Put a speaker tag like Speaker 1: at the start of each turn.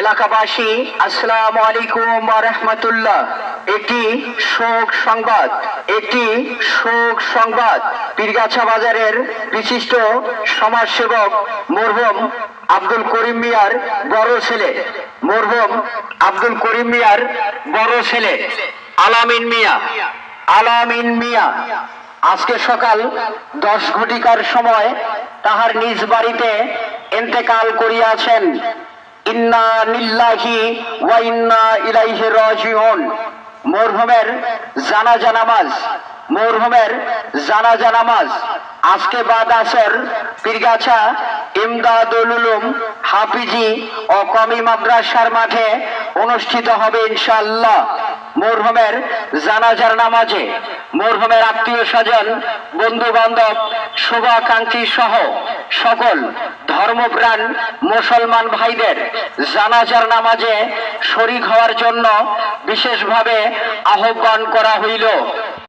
Speaker 1: এলাকাবাসী, আসসালামু আলাইকুম ওয়া রাহমাতুল্লাহ। একটি শোক সংবাদ পীরগাছা বাজারের বিশিষ্ট সমাজসেবক মরহুম আব্দুল করিম মিয়ার বড় ছেলে আলামিন মিয়া আজকে সকাল 10 ঘটিকার সময় তাহার নিজ বাড়িতে ইন্তেকাল করিয়াছেন। ইন্না লিল্লাহি ওয়া ইন্না ইলাইহি রাজিউন। মরহুমের জানাজা নামাজ আজকে বাদ আসর পীরগাছা ইমদাদুল উলুম হাফিজি ও কমি মাদ্রাসার মাঠে অনুষ্ঠিত হবে ইনশাআল্লাহ। মরহুমের জানাজার নামাজে মরহুমের আত্মীয় স্বজন, বন্ধু বান্ধব, শুভাকাঙ্ক্ষী সহ সকল ধর্মপ্রাণ মুসলমান ভাইদের জানাজার নামাজে শরীক হওয়ার জন্য বিশেষভাবে আহ্বান করা হইল।